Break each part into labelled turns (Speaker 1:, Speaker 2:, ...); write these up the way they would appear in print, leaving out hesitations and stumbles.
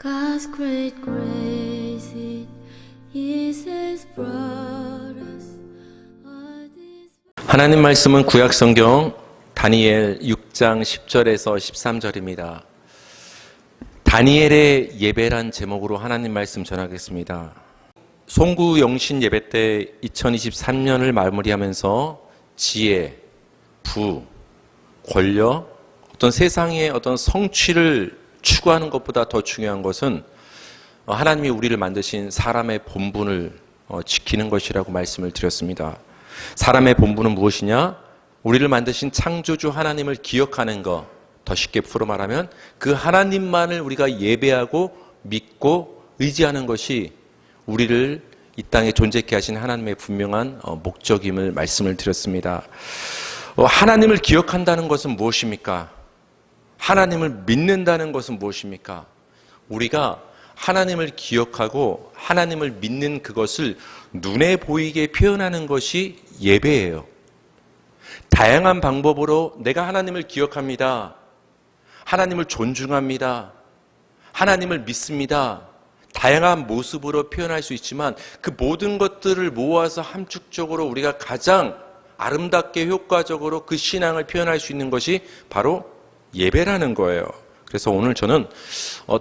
Speaker 1: God's great grace it is has brought us all this.
Speaker 2: 하나님 말씀은 구약성경 다니엘 6장 10절에서 13절입니다. 다니엘의 예배란 제목으로 하나님 말씀 전하겠습니다. 송구 영신 예배 때 2023년을 마무리하면서 지혜, 부, 권력, 어떤 세상의 어떤 성취를 추구하는 것보다 더 중요한 것은 하나님이 우리를 만드신 사람의 본분을 지키는 것이라고 말씀을 드렸습니다. 사람의 본분은 무엇이냐? 우리를 만드신 창조주 하나님을 기억하는 것, 더 쉽게 풀어 말하면 그 하나님만을 우리가 예배하고 믿고 의지하는 것이 우리를 이 땅에 존재케 하신 하나님의 분명한 목적임을 말씀을 드렸습니다. 하나님을 기억한다는 것은 무엇입니까? 하나님을 믿는다는 것은 무엇입니까? 우리가 하나님을 기억하고 하나님을 믿는 그것을 눈에 보이게 표현하는 것이 예배예요. 다양한 방법으로 내가 하나님을 기억합니다. 하나님을 존중합니다. 하나님을 믿습니다. 다양한 모습으로 표현할 수 있지만 그 모든 것들을 모아서 함축적으로 우리가 가장 아름답게 효과적으로 그 신앙을 표현할 수 있는 것이 바로 예배라는 거예요. 그래서 오늘 저는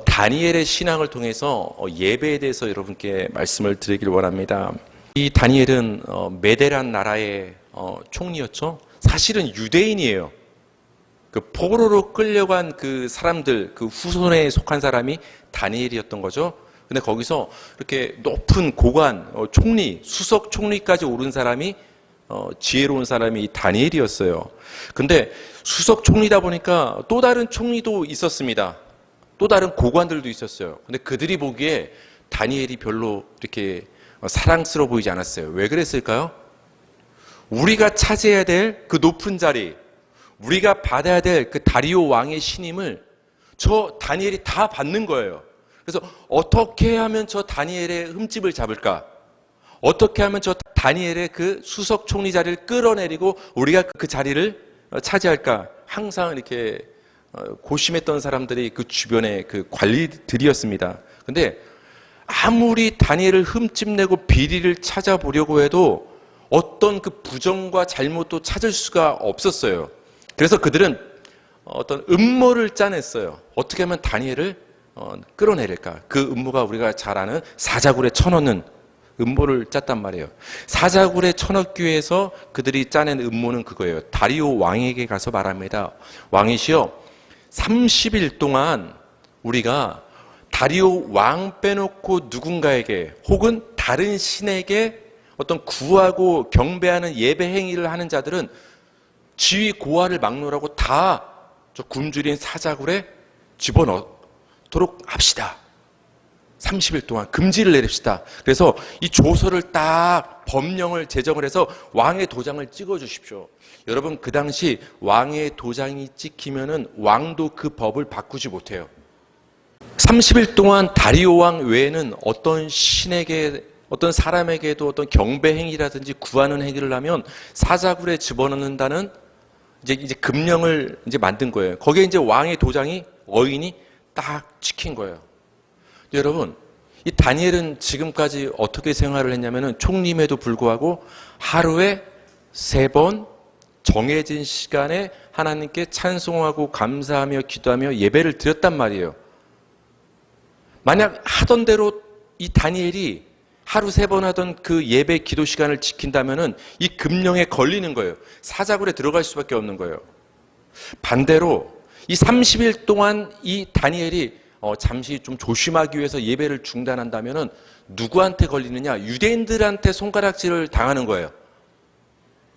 Speaker 2: 다니엘의 신앙을 통해서 예배에 대해서 여러분께 말씀을 드리길 원합니다. 이 다니엘은 메대란 나라의 총리였죠. 사실은 유대인이에요. 그 포로로 끌려간 그 사람들, 그 후손에 속한 사람이 다니엘이었던 거죠. 근데 거기서 이렇게 높은 고관, 총리, 수석 총리까지 오른 사람이 지혜로운 사람이 다니엘이었어요. 근데 수석 총리다 보니까 또 다른 총리도 있었습니다. 또 다른 고관들도 있었어요. 근데 그들이 보기에 다니엘이 별로 이렇게 사랑스러워 보이지 않았어요. 왜 그랬을까요? 우리가 차지해야 될 그 높은 자리, 우리가 받아야 될 그 다리오 왕의 신임을 저 다니엘이 다 받는 거예요. 그래서 어떻게 하면 저 다니엘의 흠집을 잡을까? 어떻게 하면 저 다니엘의 그 수석 총리 자리를 끌어내리고 우리가 그 자리를 차지할까? 항상 이렇게 고심했던 사람들이 그 주변의 그 관리들이었습니다. 근데 아무리 다니엘을 흠집내고 비리를 찾아보려고 해도 어떤 그 부정과 잘못도 찾을 수가 없었어요. 그래서 그들은 어떤 음모를 짜냈어요. 어떻게 하면 다니엘을 끌어내릴까? 그 음모가 우리가 잘 아는 사자굴에 쳐넣는 음모를 짰단 말이에요. 사자굴에 쳐넣기 위해서 그들이 짜낸 음모는 그거예요. 다리오 왕에게 가서 말합니다. 왕이시여, 30일 동안 우리가 다리오 왕 빼놓고 누군가에게 혹은 다른 신에게 어떤 구하고 경배하는 예배 행위를 하는 자들은 지위 고하를 막론하고 다 저 굶주린 사자굴에 집어넣도록 합시다. 30일 동안 금지를 내립시다. 그래서 이 조서를 딱 법령을 제정을 해서 왕의 도장을 찍어 주십시오. 여러분, 그 당시 왕의 도장이 찍히면은 왕도 그 법을 바꾸지 못해요. 30일 동안 다리오 왕 외에는 어떤 신에게 어떤 사람에게도 어떤 경배 행위라든지 구하는 행위를 하면 사자굴에 집어넣는다는 이제 금령을 이제 만든 거예요. 거기에 이제 왕의 도장이 어인이 딱 찍힌 거예요. 여러분, 이 다니엘은 지금까지 어떻게 생활을 했냐면은 총림에도 불구하고 하루에 3번 정해진 시간에 하나님께 찬송하고 감사하며 기도하며 예배를 드렸단 말이에요. 만약 하던 대로 이 다니엘이 하루 3번 하던 그 예배 기도 시간을 지킨다면은 이 금령에 걸리는 거예요. 사자굴에 들어갈 수밖에 없는 거예요. 반대로 이 30일 동안 이 다니엘이 잠시 좀 조심하기 위해서 예배를 중단한다면은 누구한테 걸리느냐? 유대인들한테 손가락질을 당하는 거예요.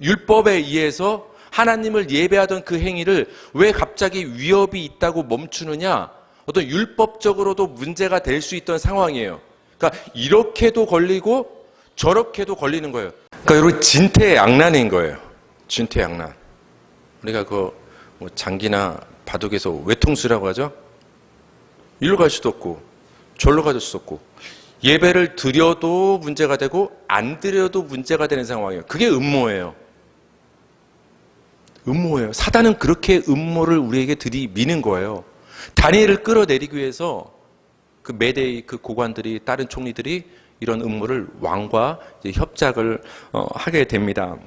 Speaker 2: 율법에 의해서 하나님을 예배하던 그 행위를 왜 갑자기 위협이 있다고 멈추느냐? 어떤 율법적으로도 문제가 될 수 있던 상황이에요. 그러니까 이렇게도 걸리고 저렇게도 걸리는 거예요. 그러니까 여러분, 진퇴양난인 거예요. 진퇴양난. 우리가 뭐 장기나 바둑에서 외통수라고 하죠. 이리로 갈 수도 없고 절로 갈 수도 없고 예배를 드려도 문제가 되고 안 드려도 문제가 되는 상황이에요. 그게 음모예요. 음모예요. 사단은 그렇게 음모를 우리에게 들이미는 거예요. 다니엘을 끌어내리기 위해서 그 메대의 그 고관들이, 다른 총리들이 이런 음모를 왕과 이제 협작을 하게 됩니다.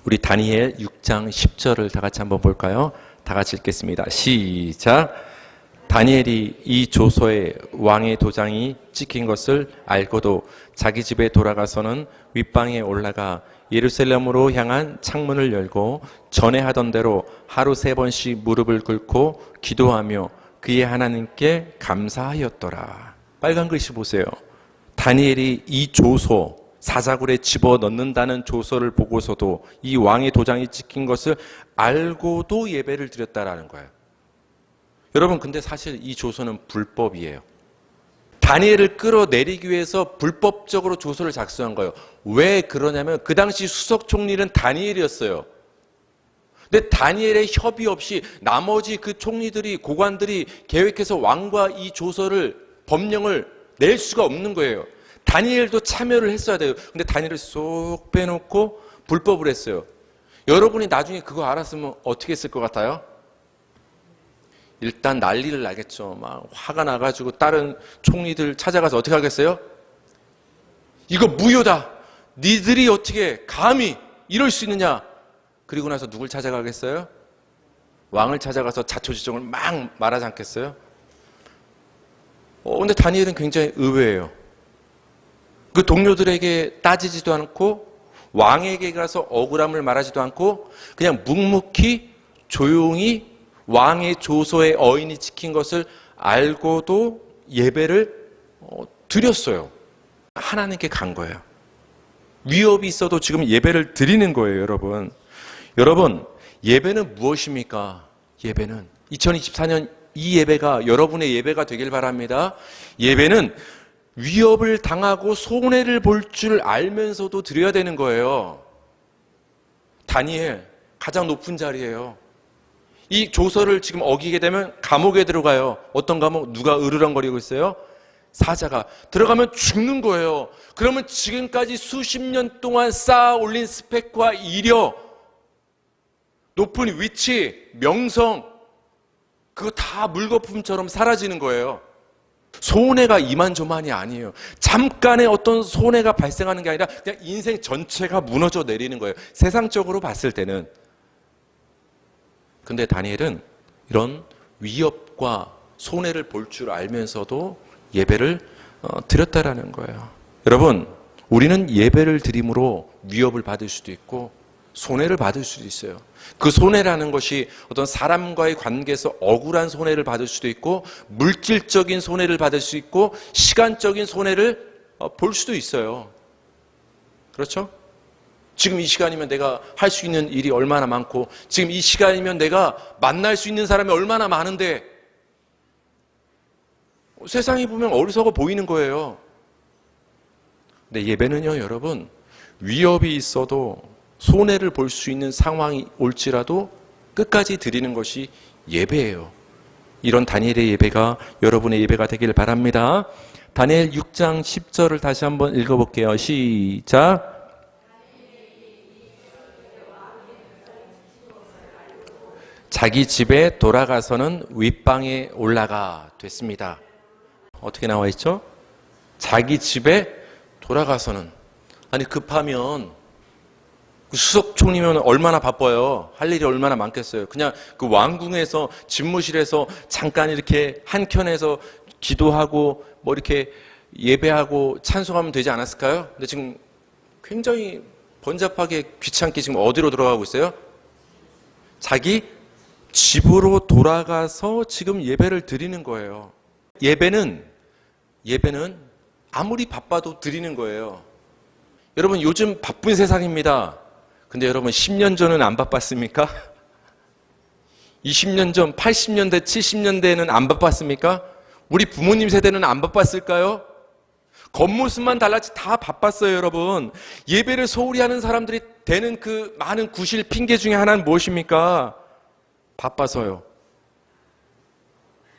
Speaker 2: 우리 다니엘 6장 10절을 다 같이 한번 볼까요? 다 같이 읽겠습니다. 시작. 다니엘이 이 조서에 왕의 도장이 찍힌 것을 알고도 자기 집에 돌아가서는 윗방에 올라가 예루살렘으로 향한 창문을 열고 전에 하던 대로 하루 3번씩 무릎을 꿇고 기도하며 그의 하나님께 감사하였더라. 빨간 글씨 보세요. 다니엘이 이 조서, 사자굴에 집어넣는다는 조서를 보고서도 이 왕의 도장이 찍힌 것을 알고도 예배를 드렸다라는 거예요. 여러분, 근데 사실 이 조서는 불법이에요. 다니엘을 끌어내리기 위해서 불법적으로 조서를 작성한 거예요. 왜 그러냐면 그 당시 수석 총리는 다니엘이었어요. 근데 다니엘의 협의 없이 나머지 그 총리들이, 고관들이 계획해서 왕과 이 조서를, 법령을 낼 수가 없는 거예요. 다니엘도 참여를 했어야 돼요. 근데 다니엘을 쏙 빼놓고 불법을 했어요. 여러분이 나중에 그거 알았으면 어떻게 했을 것 같아요? 일단 난리를 나겠죠. 막 화가 나가지고 다른 총리들 찾아가서 어떻게 하겠어요? 이거 무효다. 니들이 어떻게 감히 이럴 수 있느냐? 그리고 나서 누굴 찾아가겠어요? 왕을 찾아가서 자초지종을 막 말하지 않겠어요? 근데 다니엘은 굉장히 의외예요. 그 동료들에게 따지지도 않고 왕에게 가서 억울함을 말하지도 않고 그냥 묵묵히 조용히 왕의 조서에 어인이 찍힌 것을 알고도 예배를 드렸어요. 하나님께 간 거예요. 위협이 있어도 지금 예배를 드리는 거예요, 여러분. 여러분, 예배는 무엇입니까? 예배는 2024년 이 예배가 여러분의 예배가 되길 바랍니다. 예배는 위협을 당하고 손해를 볼 줄 알면서도 드려야 되는 거예요. 다니엘, 가장 높은 자리예요. 이 조서를 지금 어기게 되면 감옥에 들어가요. 어떤 감옥? 누가 으르렁거리고 있어요? 사자가. 들어가면 죽는 거예요. 그러면 지금까지 수십 년 동안 쌓아 올린 스펙과 이력, 높은 위치, 명성, 그거 다 물거품처럼 사라지는 거예요. 손해가 이만저만이 아니에요. 잠깐의 어떤 손해가 발생하는 게 아니라 그냥 인생 전체가 무너져 내리는 거예요. 세상적으로 봤을 때는. 근데 다니엘은 이런 위협과 손해를 볼 줄 알면서도 예배를 드렸다라는 거예요. 여러분, 우리는 예배를 드림으로 위협을 받을 수도 있고 손해를 받을 수도 있어요. 그 손해라는 것이 어떤 사람과의 관계에서 억울한 손해를 받을 수도 있고 물질적인 손해를 받을 수 있고 시간적인 손해를 볼 수도 있어요. 그렇죠? 지금 이 시간이면 내가 할 수 있는 일이 얼마나 많고 지금 이 시간이면 내가 만날 수 있는 사람이 얼마나 많은데 세상이 보면 어리석어 보이는 거예요. 근데 예배는요, 여러분, 위협이 있어도 손해를 볼 수 있는 상황이 올지라도 끝까지 드리는 것이 예배예요. 이런 다니엘의 예배가 여러분의 예배가 되길 바랍니다. 다니엘 6장 10절을 다시 한번 읽어볼게요. 시작. 자기 집에 돌아가서는 윗방에 올라가 됐습니다. 어떻게 나와 있죠? 자기 집에 돌아가서는. 아니, 급하면 그 수석 총리면 얼마나 바빠요. 할 일이 얼마나 많겠어요. 그냥 그 왕궁에서 집무실에서 잠깐 이렇게 한켠에서 기도하고 뭐 이렇게 예배하고 찬송하면 되지 않았을까요? 근데 지금 굉장히 번잡하게 귀찮게 지금 어디로 돌아가고 있어요? 자기 집으로 돌아가서 지금 예배를 드리는 거예요. 예배는 아무리 바빠도 드리는 거예요. 여러분, 요즘 바쁜 세상입니다. 근데 여러분, 10년 전은 안 바빴습니까? 20년 전, 80년대, 70년대에는 안 바빴습니까? 우리 부모님 세대는 안 바빴을까요? 겉모습만 달랐지 다 바빴어요, 여러분. 예배를 소홀히 하는 사람들이 되는 그 많은 구실 핑계 중에 하나는 무엇입니까? 바빠서요.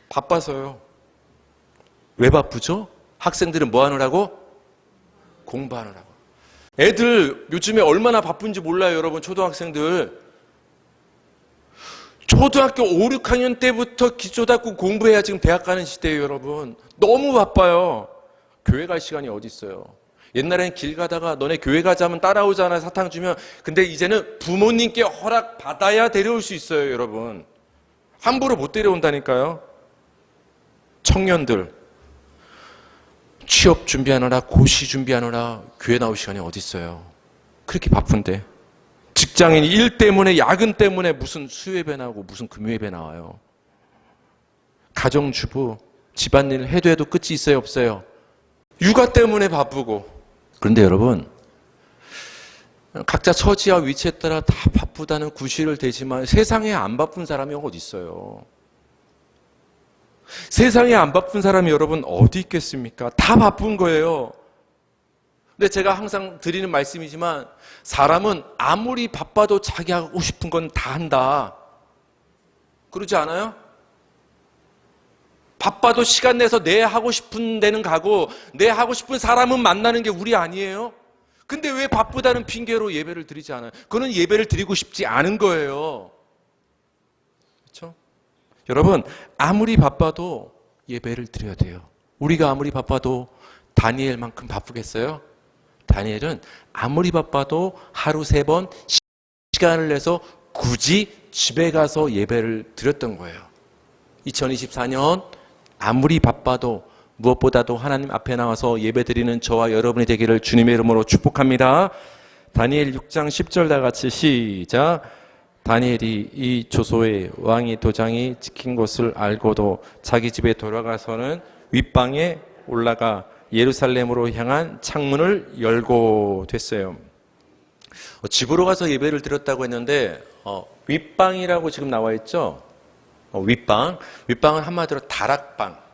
Speaker 2: 바빠서요. 왜 바쁘죠? 학생들은 뭐 하느라고? 공부하느라고. 애들 요즘에 얼마나 바쁜지 몰라요, 여러분. 초등학생들 초등학교 5, 6학년 때부터 기초학교 공부해야 지금 대학 가는 시대예요, 여러분. 너무 바빠요. 교회 갈 시간이 어디 있어요. 옛날엔 길 가다가 너네 교회 가자면 따라오잖아, 사탕 주면. 근데 이제는 부모님께 허락 받아야 데려올 수 있어요, 여러분. 함부로 못 데려온다니까요. 청년들 취업 준비하느라, 고시 준비하느라 교회 나올 시간이 어디 있어요. 그렇게 바쁜데. 직장인이 일 때문에, 야근 때문에 무슨 수요예배 나오고 무슨 금요예배 나와요. 가정주부 집안일 해도 끝이 있어요, 없어요? 육아 때문에 바쁘고. 그런데 여러분, 각자 처지와 위치에 따라 다 바쁘다는 구실을 대지만 세상에 안 바쁜 사람이 어디 있어요? 세상에 안 바쁜 사람이 여러분 어디 있겠습니까? 다 바쁜 거예요. 근데 제가 항상 드리는 말씀이지만 사람은 아무리 바빠도 자기 하고 싶은 건 다 한다. 그러지 않아요? 바빠도 시간 내서 내 하고 싶은 데는 가고 내 하고 싶은 사람은 만나는 게 우리 아니에요? 근데 왜 바쁘다는 핑계로 예배를 드리지 않아요? 그거는 예배를 드리고 싶지 않은 거예요. 그렇죠? 여러분, 아무리 바빠도 예배를 드려야 돼요. 우리가 아무리 바빠도 다니엘만큼 바쁘겠어요? 다니엘은 아무리 바빠도 하루 3번 시간을 내서 굳이 집에 가서 예배를 드렸던 거예요. 2024년 아무리 바빠도 무엇보다도 하나님 앞에 나와서 예배드리는 저와 여러분이 되기를 주님의 이름으로 축복합니다. 다니엘 6장 10절 다 같이 시작. 다니엘이 이 조소의 왕이 도장이 찍힌 것을 알고도 자기 집에 돌아가서는 윗방에 올라가 예루살렘으로 향한 창문을 열고 됐어요. 집으로 가서 예배를 드렸다고 했는데 윗방이라고 지금 나와 있죠. 윗방은 한마디로 다락방.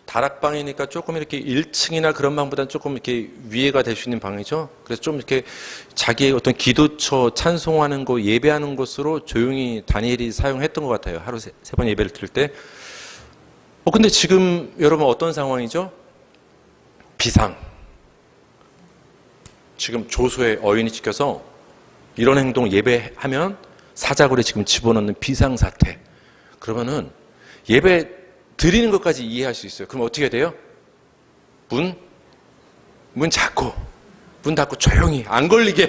Speaker 2: 다락방이니까 조금 이렇게 1층이나 그런 방보다는 조금 이렇게 위에가 될 수 있는 방이죠. 그래서 좀 이렇게 자기의 어떤 기도처, 찬송하는 곳, 예배하는 곳으로 조용히 다니엘이 사용했던 것 같아요. 하루 3번 예배를 드릴 때. 근데 지금 여러분 어떤 상황이죠? 비상. 지금 조소의 어인이 찍혀서 이런 행동 예배하면 사자굴에 지금 집어넣는 비상사태. 그러면은 예배 드리는 것까지 이해할 수 있어요. 그럼 어떻게 돼요? 문 닫고 조용히 안 걸리게.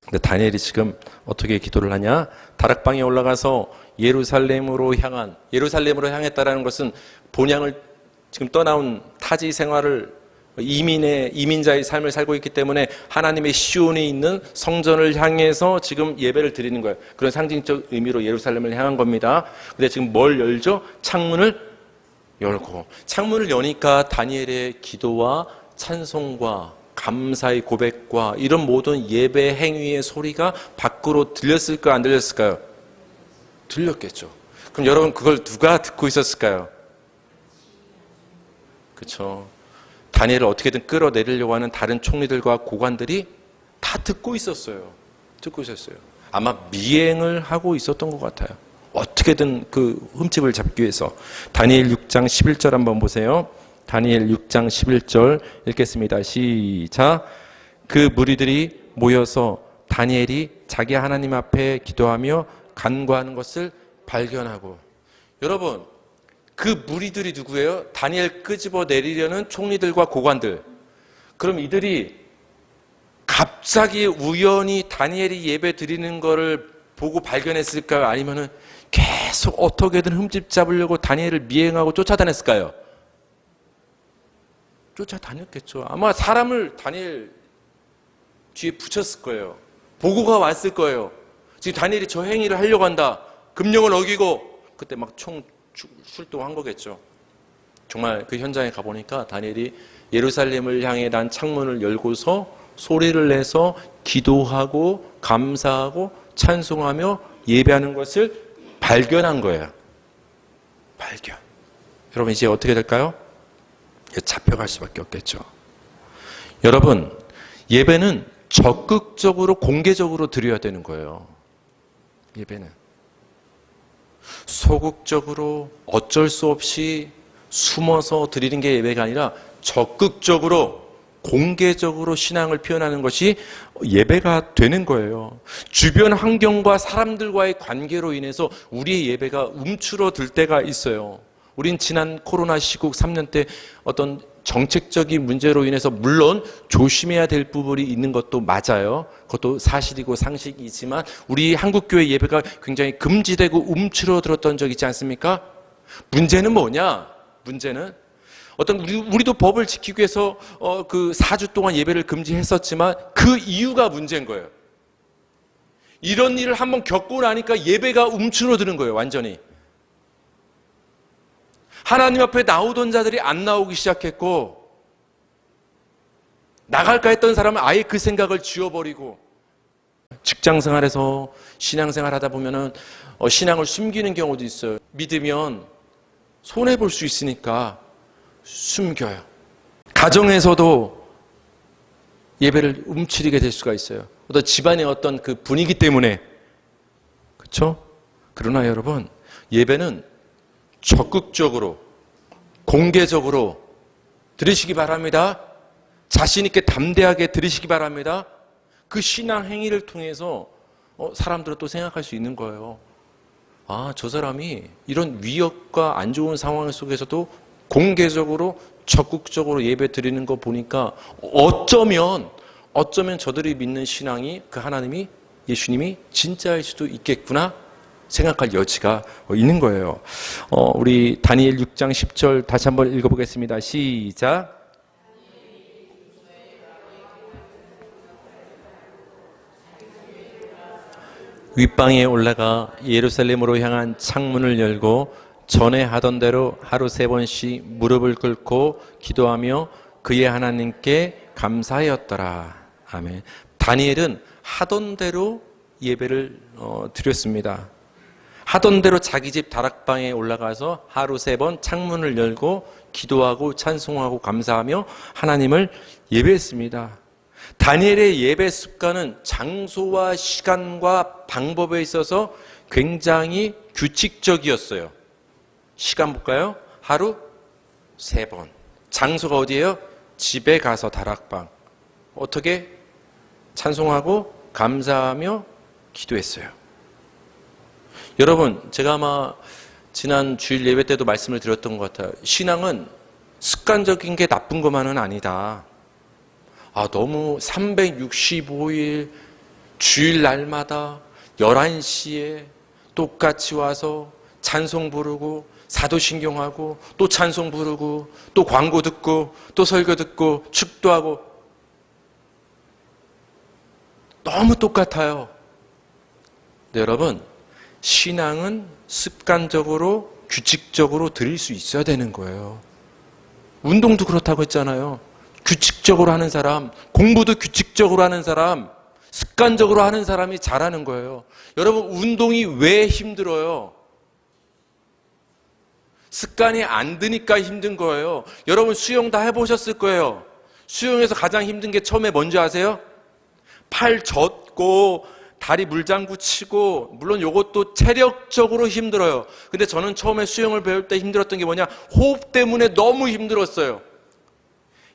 Speaker 2: 근데 다니엘이 지금 어떻게 기도를 하냐? 다락방에 올라가서 예루살렘으로 향했다라는 것은 본향을 지금 떠나온 타지 생활을 이민자의 삶을 살고 있기 때문에 하나님의 시온에 있는 성전을 향해서 지금 예배를 드리는 거예요. 그런 상징적 의미로 예루살렘을 향한 겁니다. 근데 지금 뭘 열죠? 창문을 열고. 창문을 여니까 다니엘의 기도와 찬송과 감사의 고백과 이런 모든 예배 행위의 소리가 밖으로 들렸을까요? 안 들렸을까요? 들렸겠죠. 그럼 여러분 그걸 누가 듣고 있었을까요? 그렇죠. 다니엘을 어떻게든 끌어내리려고 하는 다른 총리들과 고관들이 다 듣고 있었어요. 아마 미행을 하고 있었던 것 같아요. 어떻게든 그 흠집을 잡기 위해서. 다니엘 6장 11절 한번 보세요. 다니엘 6장 11절 읽겠습니다. 시작. 그 무리들이 모여서 다니엘이 자기 하나님 앞에 기도하며 간구하는 것을 발견하고. 여러분, 그 무리들이 누구예요? 다니엘 끄집어 내리려는 총리들과 고관들. 그럼 이들이 갑자기 우연히 다니엘이 예배 드리는 거를 보고 발견했을까요? 아니면은 계속 어떻게든 흠집 잡으려고 다니엘을 미행하고 쫓아다녔을까요? 쫓아다녔겠죠. 아마 사람을 다니엘 뒤에 붙였을 거예요. 보고가 왔을 거예요. 지금 다니엘이 저 행위를 하려고 한다. 금령을 어기고. 그때 막 총 출동한 거겠죠. 정말 그 현장에 가보니까 다니엘이 예루살렘을 향해 난 창문을 열고서 소리를 내서 기도하고 감사하고 찬송하며 예배하는 것을 발견한 거예요. 발견. 여러분 이제 어떻게 될까요? 잡혀갈 수밖에 없겠죠. 여러분, 예배는 적극적으로 공개적으로 드려야 되는 거예요. 예배는 소극적으로 어쩔 수 없이 숨어서 드리는 게 예배가 아니라 적극적으로 공개적으로 신앙을 표현하는 것이 예배가 되는 거예요. 주변 환경과 사람들과의 관계로 인해서 우리의 예배가 움츠러들 때가 있어요. 우린 지난 코로나 시국 3년 때 어떤 정책적인 문제로 인해서 물론 조심해야 될 부분이 있는 것도 맞아요. 그것도 사실이고 상식이지만 우리 한국교회 예배가 굉장히 금지되고 움츠러들었던 적 있지 않습니까? 문제는 뭐냐? 문제는 우리도 법을 지키기 위해서 그 4주 동안 예배를 금지했었지만 그 이유가 문제인 거예요. 이런 일을 한번 겪고 나니까 예배가 움츠러드는 거예요. 완전히. 하나님 앞에 나오던 자들이 안 나오기 시작했고, 나갈까 했던 사람은 아예 그 생각을 지워버리고, 직장생활에서 신앙생활 하다 보면은 신앙을 숨기는 경우도 있어요. 믿으면 손해볼 수 있으니까 숨겨요. 가정에서도 예배를 움츠리게 될 수가 있어요. 어떤 집안의 어떤 그 분위기 때문에. 그렇죠? 그러나 여러분, 예배는 적극적으로 공개적으로 드리시기 바랍니다. 자신 있게 담대하게 드리시기 바랍니다. 그 신앙 행위를 통해서 사람들은 또 생각할 수 있는 거예요. 아, 저 사람이 이런 위협과 안 좋은 상황 속에서도 공개적으로 적극적으로 예배 드리는 거 보니까 어쩌면 저들이 믿는 신앙이 그 하나님이 예수님이 진짜일 수도 있겠구나 생각할 여지가 있는 거예요. 우리 다니엘 6장 10절 다시 한번 읽어보겠습니다. 시작. 윗방에 올라가 예루살렘으로 향한 창문을 열고 전에 하던 대로 하루 3번씩 무릎을 꿇고 기도하며 그의 하나님께 감사하였더라. 아멘. 다니엘은 하던 대로 예배를 드렸습니다. 하던 대로 자기 집 다락방에 올라가서 하루 3번 창문을 열고 기도하고 찬송하고 감사하며 하나님을 예배했습니다. 다니엘의 예배 습관은 장소와 시간과 방법에 있어서 굉장히 규칙적이었어요. 시간 볼까요? 하루 3번. 장소가 어디예요? 집에 가서 다락방. 어떻게? 찬송하고 감사하며 기도했어요. 여러분, 제가 아마 지난 주일 예배 때도 말씀을 드렸던 것 같아요. 신앙은 습관적인 게 나쁜 것만은 아니다. 너무 365일 주일 날마다 11시에 똑같이 와서 찬송 부르고 사도신경하고 또 찬송 부르고 또 광고 듣고 또 설교 듣고 축도하고 너무 똑같아요. 네, 여러분, 신앙은 습관적으로 규칙적으로 드릴 수 있어야 되는 거예요. 운동도 그렇다고 했잖아요. 규칙적으로 하는 사람, 공부도 규칙적으로 하는 사람, 습관적으로 하는 사람이 잘하는 거예요. 여러분, 운동이 왜 힘들어요? 습관이 안 드니까 힘든 거예요. 여러분, 수영 다 해보셨을 거예요. 수영에서 가장 힘든 게 처음에 뭔지 아세요? 팔 젓고 다리 물장구 치고, 물론 이것도 체력적으로 힘들어요. 근데 저는 처음에 수영을 배울 때 힘들었던 게 뭐냐? 호흡 때문에 너무 힘들었어요.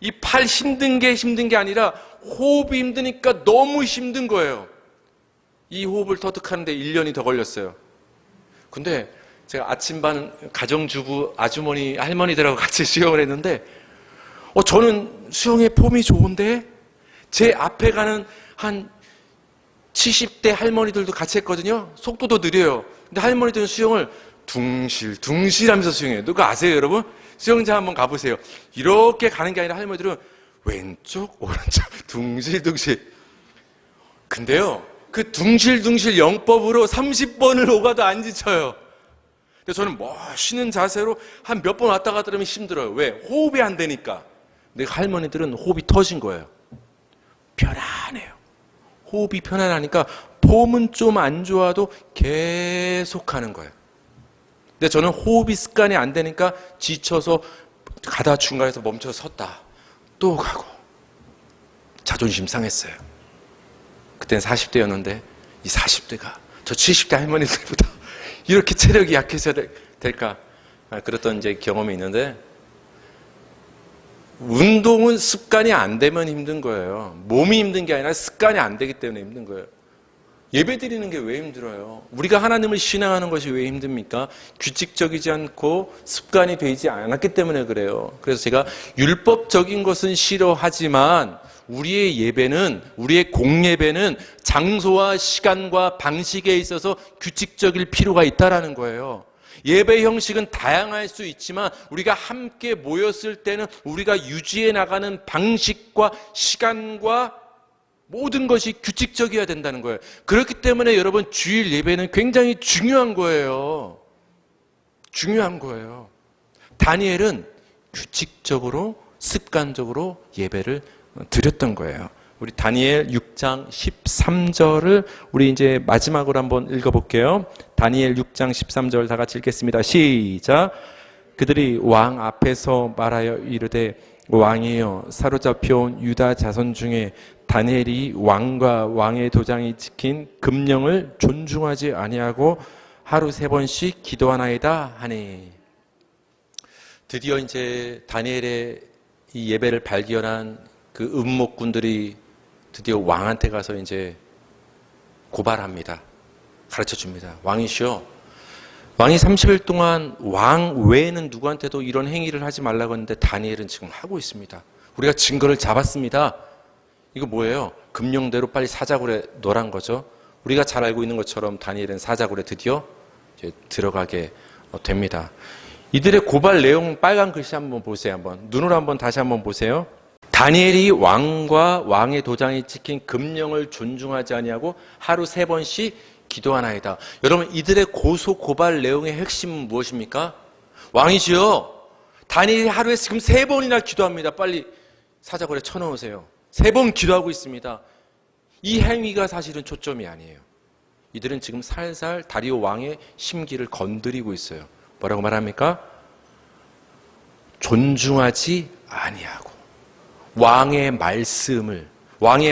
Speaker 2: 이 팔 힘든 게 아니라 호흡이 힘드니까 너무 힘든 거예요. 이 호흡을 터득하는데 1년이 더 걸렸어요. 근데 제가 아침반 가정주부 아주머니 할머니들하고 같이 수영을 했는데 저는 수영에 폼이 좋은데 제 앞에 가는 한 70대 할머니들도 같이 했거든요. 속도도 느려요. 근데 할머니들은 수영을 둥실 하면서 수영해요. 누가 아세요, 여러분? 수영장 한번 가보세요. 이렇게 가는 게 아니라 할머니들은 왼쪽, 오른쪽, 둥실. 근데요, 그 둥실 영법으로 30번을 오가도 안 지쳐요. 근데 저는 멋있는 자세로 한 몇 번 왔다 갔다 하면 힘들어요. 왜? 호흡이 안 되니까. 근데 할머니들은 호흡이 터진 거예요. 편안해요. 호흡이 편안하니까 폼은 좀 안 좋아도 계속 하는 거예요. 근데 저는 호흡이 습관이 안 되니까 지쳐서 가다 중간에서 멈춰서 섰다. 또 가고. 자존심 상했어요. 그때는 40대였는데 이 40대가 저 70대 할머니들보다 이렇게 체력이 약해져야 될까? 그랬던 이제 경험이 있는데 운동은 습관이 안 되면 힘든 거예요. 몸이 힘든 게 아니라 습관이 안 되기 때문에 힘든 거예요. 예배 드리는 게 왜 힘들어요? 우리가 하나님을 신앙하는 것이 왜 힘듭니까? 규칙적이지 않고 습관이 되지 않았기 때문에 그래요. 그래서 제가 율법적인 것은 싫어하지만 우리의 예배는, 우리의 공예배는 장소와 시간과 방식에 있어서 규칙적일 필요가 있다라는 거예요. 예배 형식은 다양할 수 있지만 우리가 함께 모였을 때는 우리가 유지해 나가는 방식과 시간과 모든 것이 규칙적이어야 된다는 거예요. 그렇기 때문에 여러분 주일 예배는 굉장히 중요한 거예요. 중요한 거예요. 다니엘은 규칙적으로 습관적으로 예배를 드렸던 거예요. 우리 다니엘 6장 13절을 우리 이제 마지막으로 한번 읽어볼게요. 다니엘 6장 13절 다 같이 읽겠습니다. 시작. 그들이 왕 앞에서 말하여 이르되 왕이여 사로잡혀온 유다 자손 중에 다니엘이 왕과 왕의 도장이 찍힌 금령을 존중하지 아니하고 하루 3번씩 기도하나이다 하니. 드디어 이제 다니엘의 이 예배를 발견한 그 음모꾼들이 드디어 왕한테 가서 이제 고발합니다. 가르쳐 줍니다. 왕이시여, 왕이 30일 동안 왕 외에는 누구한테도 이런 행위를 하지 말라고 했는데 다니엘은 지금 하고 있습니다. 우리가 증거를 잡았습니다. 이거 뭐예요? 금령대로 빨리 사자굴에 넣으란 거죠. 우리가 잘 알고 있는 것처럼 다니엘은 사자굴에 드디어 이제 들어가게 됩니다. 이들의 고발 내용 빨간 글씨 한번 보세요. 한번 눈으로 한번 다시 한번 보세요. 다니엘이 왕과 왕의 도장이 찍힌 금령을 존중하지 아니하고 하루 3번씩 기도하나이다. 여러분 이들의 고소 고발 내용의 핵심은 무엇입니까? 왕이시여, 다니엘이 하루에 지금 3번이나 기도합니다. 빨리 사자굴에 쳐넣으세요. 3번 기도하고 있습니다. 이 행위가 사실은 초점이 아니에요. 이들은 지금 살살 다리오 왕의 심기를 건드리고 있어요. 뭐라고 말합니까? 존중하지 아니하고 왕의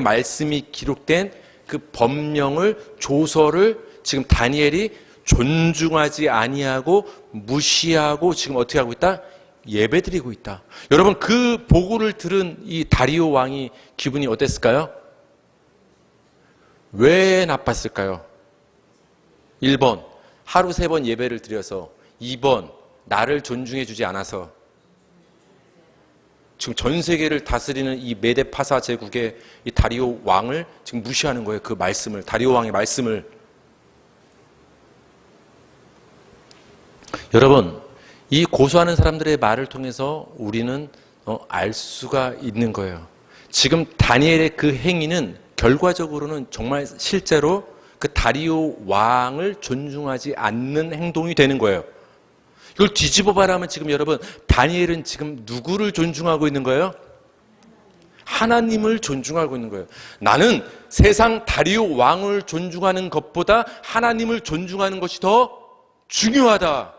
Speaker 2: 말씀이 기록된 그 법령을, 조서를 지금 다니엘이 존중하지 아니하고 무시하고 지금 어떻게 하고 있다? 예배드리고 있다. 여러분 그 보고를 들은 이 다리오 왕이 기분이 어땠을까요? 왜 나빴을까요? 1번 하루 3번 예배를 드려서, 2번 나를 존중해 주지 않아서. 지금 전 세계를 다스리는 이 메데 파사 제국의 이 다리오 왕을 지금 무시하는 거예요. 그 말씀을, 다리오 왕의 말씀을. 여러분, 이 고소하는 사람들의 말을 통해서 우리는 알 수가 있는 거예요. 지금 다니엘의 그 행위는 결과적으로는 정말 실제로 그 다리오 왕을 존중하지 않는 행동이 되는 거예요. 이걸 뒤집어 말하면 지금 여러분, 다니엘은 지금 누구를 존중하고 있는 거예요? 하나님을 존중하고 있는 거예요. 나는 세상 다리오 왕을 존중하는 것보다 하나님을 존중하는 것이 더 중요하다.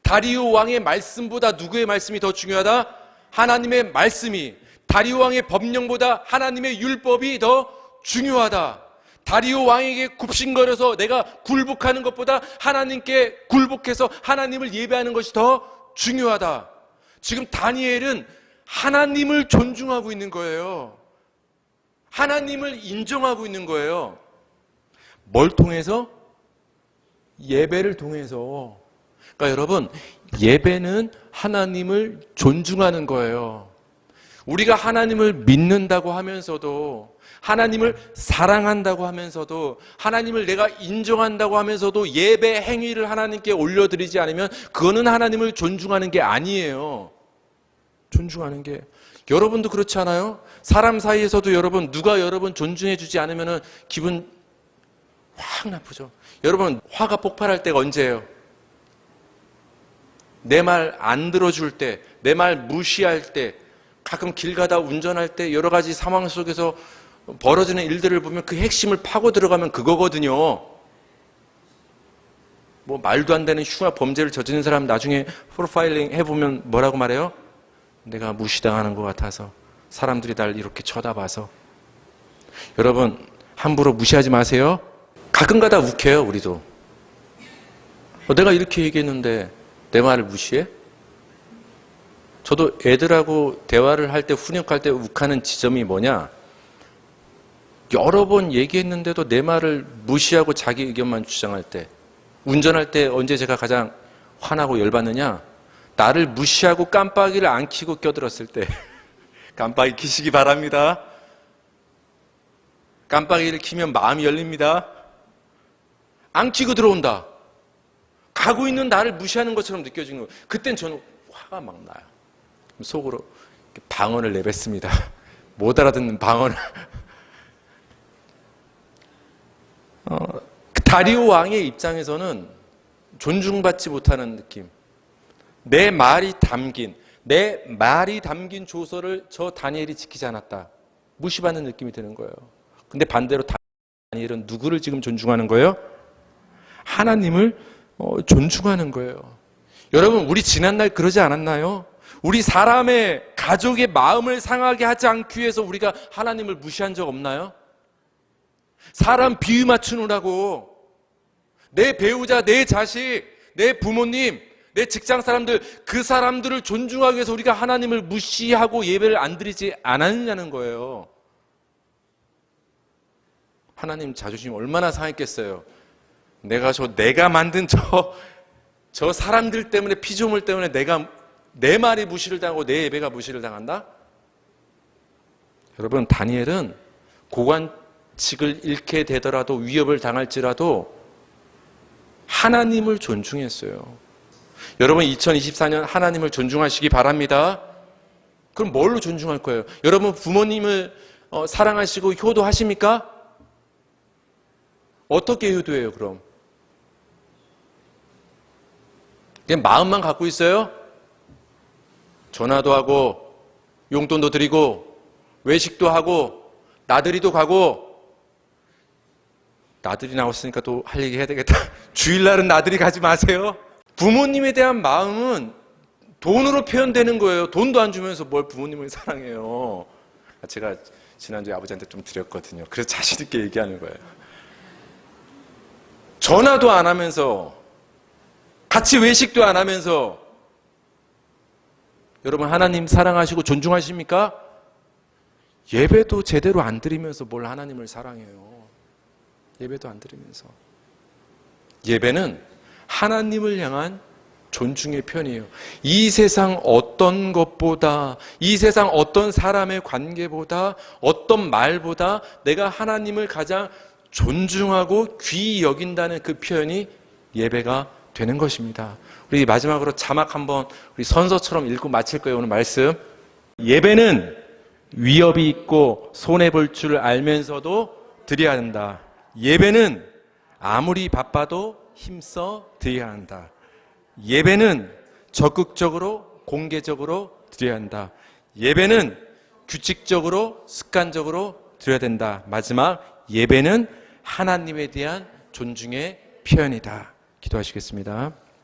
Speaker 2: 다리오 왕의 말씀보다 누구의 말씀이 더 중요하다? 하나님의 말씀이. 다리오 왕의 법령보다 하나님의 율법이 더 중요하다. 다리오 왕에게 굽신거려서 내가 굴복하는 것보다 하나님께 굴복해서 하나님을 예배하는 것이 더 중요하다. 지금 다니엘은 하나님을 존중하고 있는 거예요. 하나님을 인정하고 있는 거예요. 뭘 통해서? 예배를 통해서. 그러니까 여러분, 예배는 하나님을 존중하는 거예요. 우리가 하나님을 믿는다고 하면서도, 하나님을 사랑한다고 하면서도, 하나님을 내가 인정한다고 하면서도 예배 행위를 하나님께 올려드리지 않으면 그거는 하나님을 존중하는 게 아니에요. 존중하는 게. 여러분도 그렇지 않아요? 사람 사이에서도 여러분, 누가 여러분 존중해 주지 않으면 기분 확 나쁘죠. 여러분, 화가 폭발할 때가 언제예요? 내 말 안 들어줄 때, 내 말 무시할 때, 가끔 길 가다 운전할 때 여러 가지 상황 속에서 벌어지는 일들을 보면 그 핵심을 파고 들어가면 그거거든요. 뭐 말도 안 되는 흉악 범죄를 저지른 사람 나중에 프로파일링 해보면 뭐라고 말해요? 내가 무시당하는 것 같아서, 사람들이 날 이렇게 쳐다봐서. 여러분, 함부로 무시하지 마세요. 가끔 가다 욱해요, 우리도. 내가 이렇게 얘기했는데 내 말을 무시해? 저도 애들하고 대화를 할 때, 훈육할 때 욱하는 지점이 뭐냐? 여러 번 얘기했는데도 내 말을 무시하고 자기 의견만 주장할 때, 운전할 때 언제 제가 가장 화나고 열받느냐? 나를 무시하고 깜빡이를 안 켜고 껴들었을 때. 깜빡이 켜시기 바랍니다. 깜빡이를 켜면 마음이 열립니다. 안 켜고 들어온다. 가고 있는 나를 무시하는 것처럼 느껴지는 거예요. 그땐 저는 화가 막 나요. 속으로 방언을 내뱉습니다. 못 알아듣는 방언을. 다리오 왕의 입장에서는 존중받지 못하는 느낌. 내 말이 담긴 조서를 저 다니엘이 지키지 않았다. 무시받는 느낌이 드는 거예요. 근데 반대로 다니엘은 누구를 지금 존중하는 거예요? 하나님을 존중하는 거예요. 여러분, 우리 지난날 그러지 않았나요? 우리 사람의 가족의 마음을 상하게 하지 않기 위해서 우리가 하나님을 무시한 적 없나요? 사람 비유 맞추느라고 내 배우자, 내 자식, 내 부모님, 내 직장 사람들, 그 사람들을 존중하기 위해서 우리가 하나님을 무시하고 예배를 안 드리지 않았느냐는 거예요. 하나님 자존심 얼마나 상했겠어요. 내가 만든 저 사람들 때문에, 피조물 때문에 내 말이 무시를 당하고 내 예배가 무시를 당한다? 여러분, 다니엘은 고관직을 잃게 되더라도, 위협을 당할지라도 하나님을 존중했어요. 여러분, 2024년 하나님을 존중하시기 바랍니다. 그럼 뭘로 존중할 거예요? 여러분, 부모님을 사랑하시고 효도하십니까? 어떻게 효도해요, 그럼? 그냥 마음만 갖고 있어요? 전화도 하고, 용돈도 드리고, 외식도 하고, 나들이도 가고. 나들이 나왔으니까 또 할 얘기 해야 되겠다. 주일날은 나들이 가지 마세요. 부모님에 대한 마음은 돈으로 표현되는 거예요. 돈도 안 주면서 뭘 부모님을 사랑해요. 제가 지난주에 아버지한테 좀 드렸거든요. 그래서 자신 있게 얘기하는 거예요. 전화도 안 하면서, 같이 외식도 안 하면서, 여러분, 하나님 사랑하시고 존중하십니까? 예배도 제대로 안 드리면서 뭘 하나님을 사랑해요. 예배도 안 드리면서. 예배는 하나님을 향한 존중의 표현이에요. 이 세상 어떤 것보다, 이 세상 어떤 사람의 관계보다, 어떤 말보다 내가 하나님을 가장 존중하고 귀히 여긴다는 그 표현이 예배가 되는 것입니다. 우리 마지막으로 자막 한번 우리 선서처럼 읽고 마칠 거예요, 오늘 말씀. 예배는 위협이 있고 손해볼 줄 알면서도 드려야 한다. 예배는 아무리 바빠도 힘써 드려야 한다. 예배는 적극적으로 공개적으로 드려야 한다. 예배는 규칙적으로 습관적으로 드려야 된다. 마지막, 예배는 하나님에 대한 존중의 표현이다. 기도하시겠습니다.